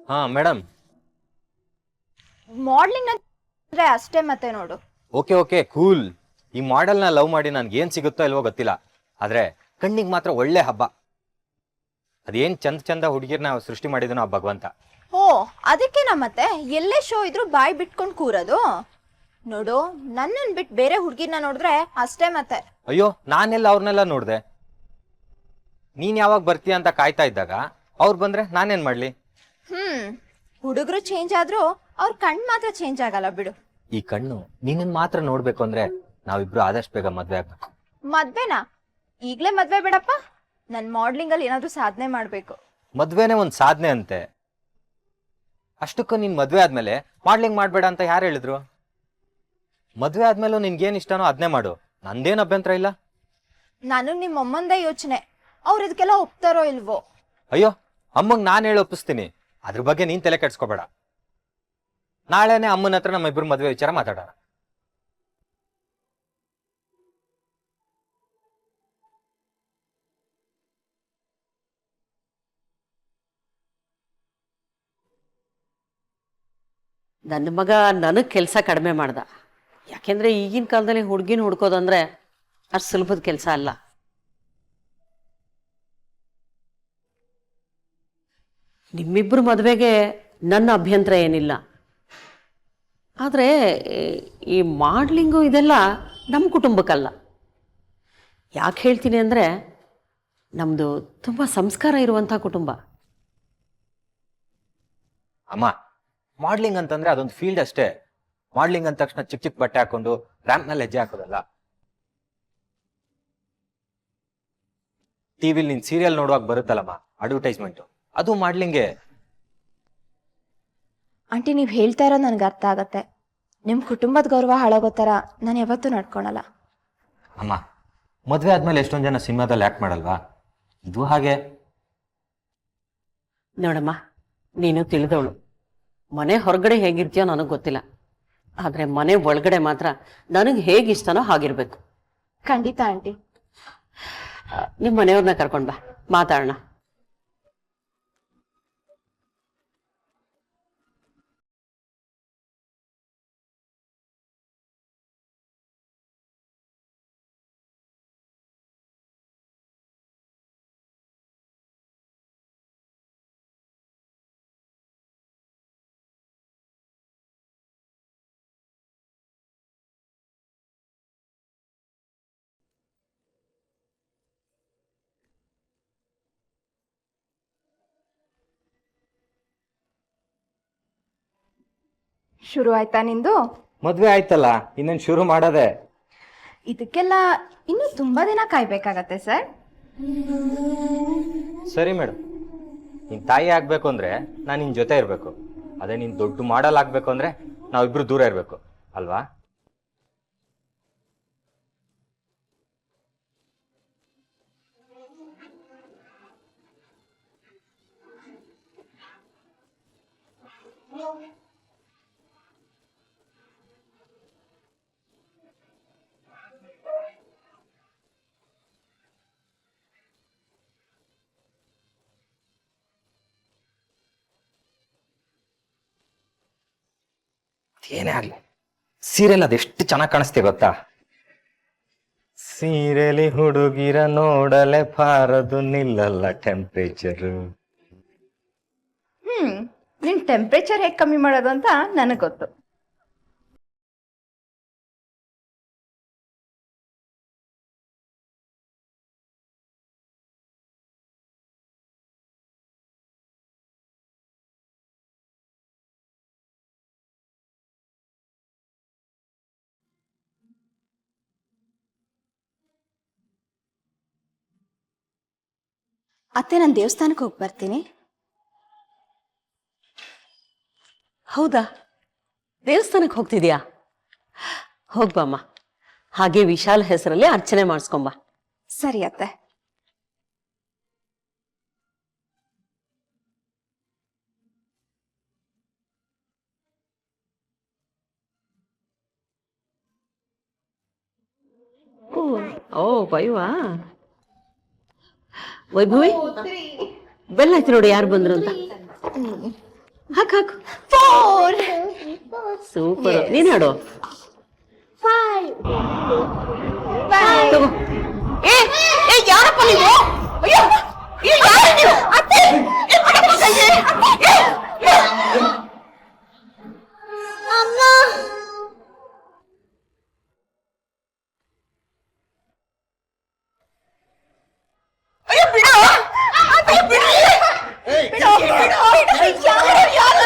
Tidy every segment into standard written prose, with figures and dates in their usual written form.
ಹಾ madam. Modelling ಅಂದ್ರೆ ಅಷ್ಟೇ ಮತ್ತೆ ನೋಡು. Okay okay cool. ಈ ಮಾಡೆಲ್ನ ಲವ್ ಮಾಡಿ ನನ್ಗೆ ಏನ್ ಸಿಗುತ್ತೋ ಇಲ್ವೋ ಗೊತ್ತಿಲ್ಲ, ಆದ್ರೆ ಕಣ್ಣಿಗೆ ಮಾತ್ರ ಒಳ್ಳೆ ಹಬ್ಬ. ಅದೇನ್ ಚಂದ ಚಂದ ಹುಡುಗಿರ್ನ ಸೃಷ್ಟಿ ಮಾಡಿದನೋ ಆ ಭಗವಂತ. ಓ ಅದಕ್ಕೇನ ಮತ್ತೆ ಎಲ್ಲೇ ಶೋ ಇದ್ರು ಬಾಯಿ ಬಿಟ್ಕೊಂಡು ಕೂರೋದು. ನೋಡು, ನನ್ನನ್ ಬಿಟ್ಟು ಬೇರೆ ಹುಡುಗಿರ್ನ ನೋಡಿದ್ರೆ ಅಷ್ಟೇ ಮತ್ತೆ. ಅಯ್ಯೋ, ನಾನೆಲ್ಲ ಅವ್ರನ್ನೆಲ್ಲ ನೋಡ್ದೆ. ನೀನ್ ಯಾವಾಗ ಬರ್ತೀಯ ಅಂತ ಕಾಯ್ತಾ ಇದ್ದಾಗ ಅವ್ರು ಬಂದ್ರೆ ನಾನೇನ್ ಮಾಡ್ಲಿ? ಹುಡುಗರು ಚೇಂಜ್ ಆದ್ರೂ ಅವ್ರ ಕಣ್ ಮಾತ್ರ ಚೇಂಜ್ ಆಗಲ್ಲ ಬಿಡು. ಈ ಕಣ್ಣು ನಿನ್ನನ್ ಮಾತ್ರ ನೋಡ್ಬೇಕು ಅಂದ್ರೆ ನಾವಿಬ್ರು ಆದಷ್ಟು ಬೇಗ ಮದ್ವೆ ಆಗ್ಬೇಕು. ಮದ್ವೆನಾ? ಈಗ್ಲೇ ಮದ್ವೆ ಬೇಡಪ್ಪ. ನನ್ ಮಾಡ್ಲಿಂಗ್ ಅಲ್ಲಿ ಏನಾದ್ರೂ ಸಾಧನೆ ಮಾಡ್ಬೇಕು. ಮದ್ವೆನೇ ಒಂದ್ ಸಾಧನೆ ಅಂತೆ. ಅಷ್ಟಕ್ಕೂ ನೀನ್ ಮದ್ವೆ ಆದ್ಮೇಲೆ ಮಾಡ್ಲಿಂಗ್ ಮಾಡ್ಬೇಡ ಅಂತ ಯಾರು ಹೇಳಿದ್ರು? ಮದ್ವೆ ಆದ್ಮೇಲೂ ನಿನ್ಗೇನ್ ಇಷ್ಟನೋ ಅದ್ನೇ ಮಾಡು, ನಂದೇನ್ ಅಭ್ಯಂತರ ಇಲ್ಲ. ನಾನು ನಿಮ್ಮ ಅಮ್ಮಂದೇ ಯೋಚನೆ, ಅವ್ರು ಇದಕ್ಕೆಲ್ಲ ಒಪ್ತಾರೋ ಇಲ್ವೋ. ಅಯ್ಯೋ, ಅಮ್ಮಂಗ್ ನಾನ್ ಹೇಳಿ ಒಪ್ಪಿಸ್ತೀನಿ, ಅದ್ರ ಬಗ್ಗೆ ನೀನ್ ತಲೆ ಕೆಡ್ಸ್ಕೋಬೇಡ. ನಾಳೆನೆ ಅಮ್ಮನ ಹತ್ರ ನಮ್ಮ ಇಬ್ರು ಮದ್ವೆ ವಿಚಾರ ಮಾತಾಡೋಣ. ನನ್ನ ಮಗ ನನಗೆ ಕೆಲಸ ಕಡಿಮೆ ಮಾಡ್ದ. ಯಾಕೆಂದರೆ ಈಗಿನ ಕಾಲದಲ್ಲಿ ಹುಡುಗಿನ ಹುಡ್ಕೋದಂದ್ರೆ ಅಷ್ಟು ಸುಲಭದ ಕೆಲಸ ಅಲ್ಲ. ನಿಮ್ಮಿಬ್ಬರು ಮದುವೆಗೆ ನನ್ನ ಅಭ್ಯಂತರ ಏನಿಲ್ಲ. ಆದರೆ ಈ ಮಾಡ್ಲಿಂಗು ಇದೆಲ್ಲ ನಮ್ಮ ಕುಟುಂಬಕ್ಕಲ್ಲ. ಯಾಕೆ ಹೇಳ್ತೀನಿ ಅಂದರೆ, ನಮ್ಮದು ತುಂಬ ಸಂಸ್ಕಾರ ಇರುವಂಥ ಕುಟುಂಬ. ಅಮ್ಮ, ಮಾಡ್ಲಿಂಗ್ ಅಂತಂದ್ರೆ ಅದೊಂದು ಫೀಲ್ಡ್ ಅಷ್ಟೇ. ಮಾಡ್ಲಿಂಗ್ ಅಂದ ತಕ್ಷಣ ಚಿಕ್ಕ ಚಿಕ್ಕ ಬಟ್ಟೆ ಹಾಕೊಂಡು ರ್ಯಾಂಪ್ ನಲ್ಲಿ ಹೆಜ್ಜೆ ಹಾಕೋದಲ್ಲ. ಟಿವಿಲಿ ನೀನ್ ಸೀರಿಯಲ್ ನೋಡುವಾಗ ಬರುತ್ತಲ್ಲಮ್ಮ ಅಡ್ವರ್ಟೈಸ್ಮೆಂಟ್, ಅದು ಮಾಡ್ಲಿಂಗೆ. ಆಂಟಿ ನೀವು ಹೇಳ್ತಾ ಇರೋದು ನನಗೆ ಅರ್ಥ ಆಗತ್ತೆ. ನಿಮ್ಮ ಕುಟುಂಬದ ಗೌರವ ಹಾಳಾಗೋ ಥರ ನಾನು ಯಾವತ್ತೂ ನಡ್ಕೊಳಲ್ಲ. ಅಮ್ಮ, ಮದುವೆ ಆದ್ಮೇಲೆ ಎಷ್ಟೊಂದು ಜನ ಸಿನಿಮಾದಲ್ಲಿ ಆ್ಯಕ್ಟ್ ಮಾಡಲ್ವಾ? ಇದು ಹಾಗೆ. ನೋಡಮ್ಮ, ನೀನು ತಿಳಿದವಳು. ಮನೆ ಹೊರಗಡೆ ಹೇಗಿರ್ತೀಯೋ ನನಗೆ ಗೊತ್ತಿಲ್ಲ, ಆದರೆ ಮನೆ ಒಳಗಡೆ ಮಾತ್ರ ನನಗೆ ಹೇಗಿಷ್ಟನೋ ಹಾಗಿರ್ಬೇಕು. ಖಂಡಿತ ಆಂಟಿ. ನಿಮ್ಮ ಮನೆಯವ್ರನ್ನ ಕರ್ಕೊಂಡು ಬಾ, ಮಾತಾಡೋಣ. ಶುರು ಆಯ್ತಾ ನಿಂದು? ಮದುವೆ ಆಯ್ತಲ್ಲ, ಇನ್ನೇನು ಶುರು ಮಾಡೋದೆ. ಇದಕ್ಕೆಲ್ಲ ಇನ್ನೂ ತುಂಬಾ ದಿನ ಕಾಯ್ಬೇಕಾಗತ್ತೆ ಸರ್. ಸರಿ ಮೇಡಮ್, ನಿನ್ ತಾಯಿ ಆಗ್ಬೇಕು ಅಂದ್ರೆ ನಾನು ನಿನ್ ಜೊತೆ ಇರಬೇಕು. ಅದೇ ನೀನ್ ದೊಡ್ಡ ಮಾಡಲ್ ಆಗ್ಬೇಕು ಅಂದ್ರೆ ನಾವಿಬ್ರು ದೂರ ಇರಬೇಕು ಅಲ್ವಾ? ಏನೇ ಆಗ್ಲಿ, ಸೀರೆಲ್ ಅದೆಷ್ಟು ಚೆನ್ನಾಗಿ ಕಾಣಿಸ್ತೆ ಗೊತ್ತಾ? ಸೀರೆಲಿ ಹುಡುಗಿರ ನೋಡಲೆ ಪಾರದು ನಿಲ್ಲಲ್ಲ ಟೆಂಪ್ರೇಚರು. ನಿನ್ ಟೆಂಪ್ರೇಚರ್ ಹೇಗೆ ಕಮ್ಮಿ ಮಾಡೋದು ಅಂತ ನನಗೆ ಗೊತ್ತು. ಅತ್ತೆ, ನಾನು ದೇವಸ್ಥಾನಕ್ಕೆ ಹೋಗಿ ಬರ್ತೀನಿ. ಹೌದಾ, ದೇವಸ್ಥಾನಕ್ಕೆ ಹೋಗ್ತಿದ್ಯಾ? ಹೋಗ್ಬಮ್ಮ. ಹಾಗೆ ವಿಶಾಲ್ ಹೆಸರಲ್ಲಿ ಅರ್ಚನೆ ಮಾಡಿಸ್ಕೊಂಬ. ಸರಿ ಅತ್ತೆ. ಓ ಬೈವಾ ವೈಭವಿ, ಬೆಲ್ಲ ಆಯ್ತು ನೋಡಿ ಯಾರು ಬಂದ್ರು ಅಂತ. ಹಾಕು ಹಾಕು. ಸೂಪರ್. ನೀನ್ ಹಾಡು. ತಗೋ. ಏ ಏ ಯಾರಪ್ಪ ನೀವು? ಅಯ್ಯೋ, ಏ ಯಾರು ನೀವು? ಅತ್ತೆ, ಏ ಬಿಡಪ್ಪ ಕೈಗೆ. ಅಮ್ಮ. ಅಯ್ಯೋ ಬಿಡು. ಅತ್ತೆ ಬಿಡು. ಬಿಡು ಬಿಡು. ಯಾರು ಯಾರು?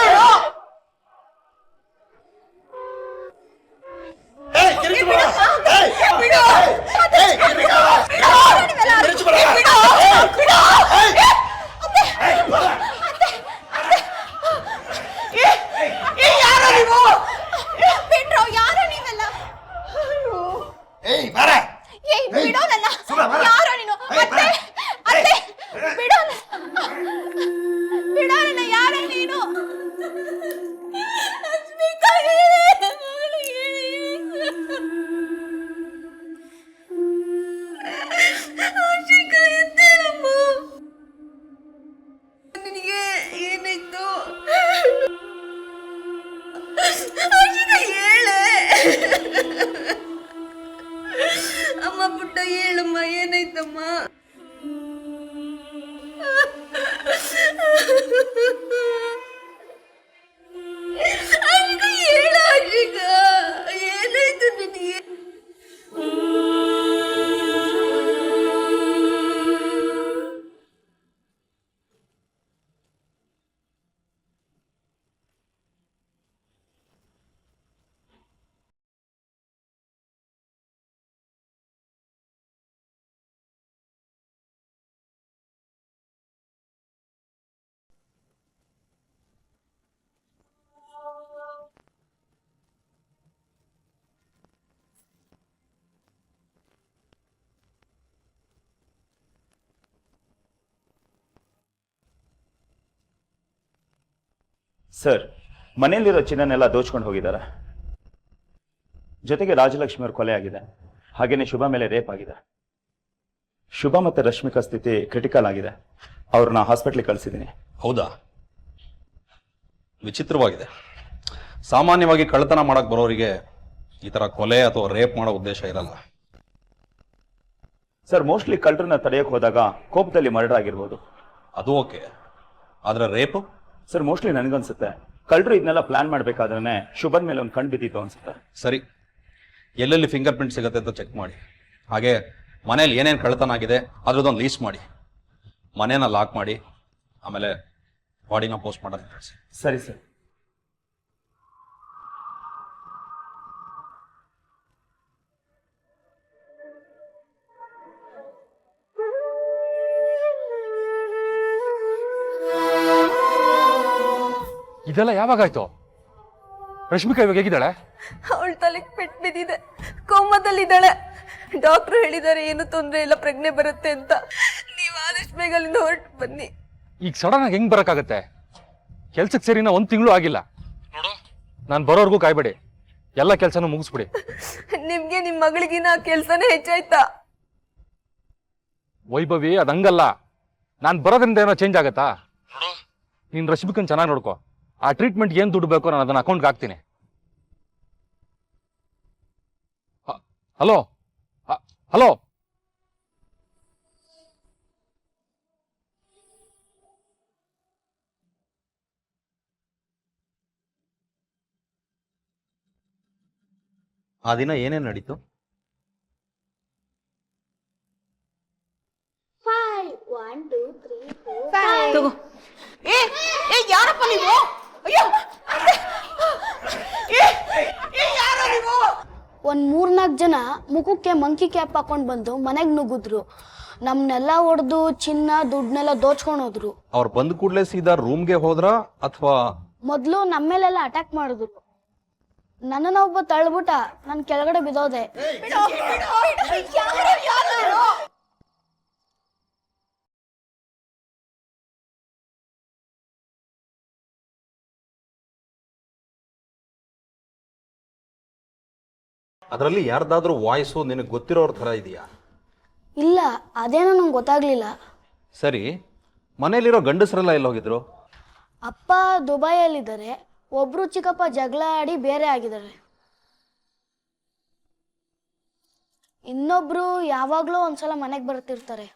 ಅಮ್ಮ ಪುಟ್ಟ ಹೇಳಮ್ಮ, ಏನಾಯ್ತಮ್ಮ? ಹೇಳ ಅಜಿಗ, ಏನಾಯ್ತು ನಿನಗೆ? ಸರ್, ಮನೆಯಲ್ಲಿರೋ ಚಿನ್ನನೆಲ್ಲ ದೋಚ್ಕೊಂಡು ಹೋಗಿದ್ದಾರೆ. ಜೊತೆಗೆ ರಾಜಲಕ್ಷ್ಮಿ ಅವ್ರ ಕೊಲೆ ಆಗಿದೆ. ಹಾಗೇನೆ ಶುಭ ಮೇಲೆ ರೇಪ್ ಆಗಿದೆ. ಶುಭ ಮತ್ತೆ ರಶ್ಮಿಕಾ ಸ್ಥಿತಿ ಕ್ರಿಟಿಕಲ್ ಆಗಿದೆ. ಅವ್ರನ್ನ ಹಾಸ್ಪಿಟ್ಲಿಗೆ ಕಳಿಸಿದ್ದೀನಿ. ಹೌದಾ? ವಿಚಿತ್ರವಾಗಿದೆ. ಸಾಮಾನ್ಯವಾಗಿ ಕಳ್ಳತನ ಮಾಡಕ್ ಬರೋರಿಗೆ ಈ ತರ ಕೊಲೆ ಅಥವಾ ರೇಪ್ ಮಾಡೋ ಉದ್ದೇಶ ಇರಲ್ಲ. ಸರ್, ಮೋಸ್ಟ್ಲಿ ಕಳ್ಳರನ್ನ ತಡೆಯಕ್ಕೆ ಹೋದಾಗ ಕೋಪದಲ್ಲಿ ಮರ್ಡರ್ ಆಗಿರ್ಬೋದು. ಅದು ಓಕೆ, ಆದ್ರೆ ರೇಪ್? ಸರ್, ಮೋಸ್ಟ್ಲಿ ನನಗನ್ಸುತ್ತೆ ಕಳ್ಳರು ಇದನ್ನೆಲ್ಲ ಪ್ಲಾನ್ ಮಾಡ್ಬೇಕಾದ್ರೆ ಶುಭನ್ ಮೇಲೆ ಒಂದು ಕಣ್ ಬಿದ್ದಿತ್ತು ಅನ್ಸುತ್ತೆ. ಸರಿ, ಎಲ್ಲೆಲ್ಲಿ ಫಿಂಗರ್ ಪ್ರಿಂಟ್ ಸಿಗುತ್ತೆ ಅಂತ ಚೆಕ್ ಮಾಡಿ. ಹಾಗೆ ಮನೇಲಿ ಏನೇನು ಕಳ್ಳತನ ಆಗಿದೆ ಅದ್ರದ್ದೊಂದು ಲೀಸ್ಟ್ ಮಾಡಿ. ಮನೇನ ಲಾಕ್ ಮಾಡಿ, ಆಮೇಲೆ ಬಾಡಿನ ಪೋಸ್ಟ್ ಮಾಡೋದು ಕಳಿಸಿ. ಸರಿ ಸರ್. ಇದೆಲ್ಲ ಯಾವಾಗಾಯ್ತು? ರಶ್ಮಿಕಾ ಇವಾಗ ಹೇಗಿದ್ದಾಳೆ? ಅವಳ ತಲೆಗೆ ಪೆಟ್ಟು ಬಿದ್ದಿದೆ, ಕೋಮದಲ್ಲಿದ್ದಾಳೆ. ಡಾಕ್ಟರ್ ಹೇಳಿದ್ದಾರೆ ಏನು ತೊಂದರೆ ಇಲ್ಲ, ಪ್ರಜ್ಞೆ ಬರುತ್ತೆ ಅಂತ. ನೀವು ಆದಷ್ಟು ಬೇಗ ಅಲ್ಲಿಂದ ಹೊರಟು ಬನ್ನಿ. ಈಗ ಸಡನ್ ಆಗಿ ಹೆಂಗ್ ಬರಕ್ಕಾಗತ್ತೆ? ಕೆಲ್ಸಕ್ಕೆ ಸೇರಿನ 1 ತಿಂಗಳು ಆಗಿಲ್ಲ. ನೋಡು, ನಾನು ಬರೋರ್ಗೂ ಕಾಯ್ಬೇಡಿ, ಎಲ್ಲ ಕೆಲ್ಸನೂ ಮುಗಿಸ್ಬಿಡಿ. ನಿಮ್ಗೆ ನಿಮ್ ಮಗಳಿಗಿನ ಕೆಲ್ಸನೇ ಹೆಚ್ಚಾಯ್ತಾ? ವೈಭವಿ ಅದಂಗಲ್ಲ, ನಾನು ಬರೋದ್ರಿಂದ ಏನೋ ಚೇಂಜ್ ಆಗತ್ತಾ? ನೋಡು, ನೀನ್ ರಶ್ಮಿಕನ್ ಚೆನ್ನಾಗಿ ನೋಡ್ಕೋ. ಆ ಟ್ರೀಟ್ಮೆಂಟ್ಗೆ ಏನ್ ದುಡ್ಡು ಬೇಕೋ ನಾನು ಅದನ್ನ ಅಕೌಂಟ್ಗೆ ಹಾಕ್ತೀನಿ. ಹಲೋ ಹಲೋ, ಆ ದಿನ ಏನೇನು ನಡೀತು? ತಗೋ. ಯಾರಪ್ಪ ನೀವು? ಅಯ್ಯೋ, ಒಂದ್ 3-4 ಜನ ಮುಖಕ್ಕೆ ಮಂಕಿ ಕ್ಯಾಪ್ ಹಾಕೊಂಡ್ ಬಂದು ಮನೆಗ್ ನುಗ್ಗಿದ್ರು. ನಮ್ನೆಲ್ಲ ಹೊಡೆದು ಚಿನ್ನ ದುಡ್ಡನ್ನೆಲ್ಲ ದೋಚ್ಕೊಂಡು ಹೋದ್ರು. ಅವ್ರು ಬಂದ ಕೂಡಲೇ ಸೀದಾ ರೂಮ್ಗೆ ಹೋದ್ರ ಅಥವಾ? ಮೊದ್ಲು ನಮ್ಮೇಲೆಲ್ಲ ಅಟ್ಯಾಕ್ ಮಾಡಿದ್ರು. ನನ್ನನ್ನ ಒಬ್ಬ ತಳ್ಬಿಟ್ಟ, ನನ್ ಕೆಳಗಡೆ ಬಿದ್ದೋದೆ. ಅದರಲ್ಲಿ ಯಾರ್ದಾದ್ರೂ ವಾಯ್ಸು ನಿನಗೆ ಗೊತ್ತಿರೋರ ಥರ ಇದೆಯಾ? ಇಲ್ಲ, ಅದೇನೋ ನಂಗೆ ಗೊತ್ತಾಗ್ಲಿಲ್ಲ. ಸರಿ, ಮನೇಲಿರೋ ಗಂಡಸರೆಲ್ಲ ಎಲ್ಲಿ ಹೋಗಿದ್ರು? ಅಪ್ಪ ದುಬೈಯಲ್ಲಿದ್ದಾರೆ, ಒಬ್ರು ಚಿಕ್ಕಪ್ಪ ಜಗಳ ಆಡಿ ಬೇರೆ ಆಗಿದ್ದಾರೆ. ಇನ್ನೊಬ್ರು ಯಾವಾಗ್ಲೂ ಒಂದ್ಸಲ ಮನೆಗೆ ಬರ್ತಿರ್ತಾರೆ.